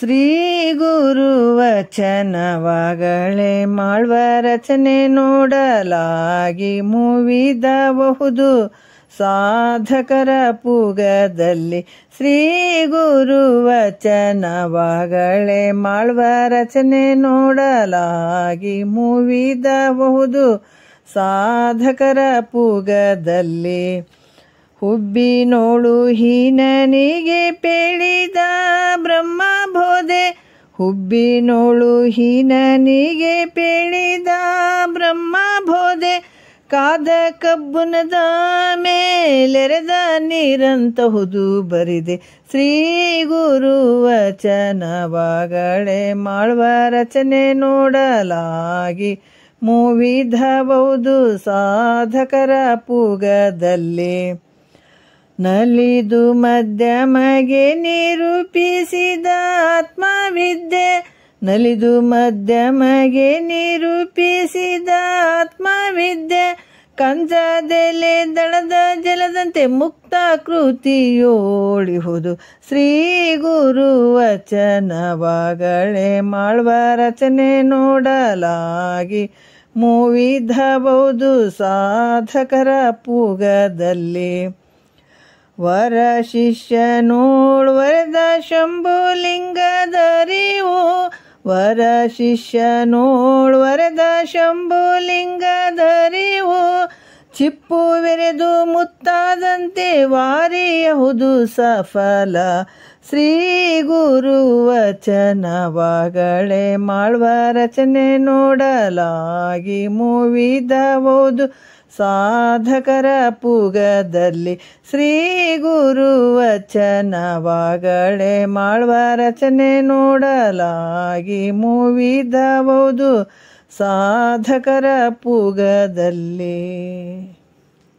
ಶ್ರೀ ಗುರುವಚನವಾಗಳೆ ಮಾಳ್ವ ರಚನೆ ನೋಡಲಾಗಿ ಮುವಿದಬಹುದು ಸಾಧಕರ ಪೂಗದಲ್ಲಿ. ಶ್ರೀ ಗುರುವಚನವಾಗಳೆ ಮಾಳ್ವ ರಚನೆ ನೋಡಲಾಗಿ ಮುವಿದಬಹುದು ಸಾಧಕರ ಪೂಗದಲ್ಲಿ. ಹುಬ್ಬಿನೋಳು ಹೀನನಿಗೆ ಪೇಳಿದ ಬ್ರಹ್ಮಬೋಧೆ, ಹುಬ್ಬಿನೋಳು ಹೀನನಿಗೆ ಪೇಳಿದ ಬ್ರಹ್ಮಬೋಧೆ. ಕಾದ ಕಬ್ಬುನದ ಮೇಲೆರೆದ ನೀರಂತಹುದು ಬರಿದೆ. ಶ್ರೀ ಗುರುವಚನವಾಗಳೆ ಮಾಳ್ವ ರಚನೆ ನೋಡಲಾಗಿ ಮುವಿದಬಹುದು ಸಾಧಕರ ಪೂಗದಲ್ಲಿ. ನಲಿದು ಮಧ್ಯಮಗೆ ನಿರೂಪಿಸಿದ ಆತ್ಮವಿದ್ಯೆ, ನಲಿದು ಮಧ್ಯಮಗೆ ನಿರೂಪಿಸಿದ ಆತ್ಮವಿದ್ಯೆ. ಕಂಜದೆಲೆ ದಳದ ಜಲದಂತೆ ಮುಕ್ತ ಕೃತಿಯೋಳಿಹುದು. ಶ್ರೀ ಗುರುವಚನವಾಗಳೆ ಮಾಳ್ವ ರಚನೆ ನೋಡಲಾಗಿ ಮುವಿದಬಹುದು ಸಾಧಕರ ಪೂಗದಲ್ಲಿ. ವರ ಶಿಷ್ಯನೋಳ್ ವರದ ಶಂಭುಲಿಂಗದರಿವು, ವರ ಶಿಷ್ಯನೋಳ್ ವರದ ಶಂಭುಲಿಂಗದರಿವು. ಚಿಪ್ಪುವೆರೆದು ಮುತ್ತಾದಂತೆ ವಾರಿಯಹುದು ಸಫಲ. ಶ್ರೀ ಗುರುವಚನವಾಗಳೆ ಮಾಳ್ವ ರಚನೆ ನೋಡಲಾಗಿ ಮುವಿದಬಹುದು ಸಾಧಕರ ಪೂಗದಲ್ಲಿ. ಶ್ರೀ ಗುರುವಚನವಾಗಳೆ ಮಾಳ್ವ ರಚನೆ ನೋಡಲಾಗಿ ಮುವಿದಬಹುದು ಸಾಧಕರ ಪೂಗದಲ್ಲಿ.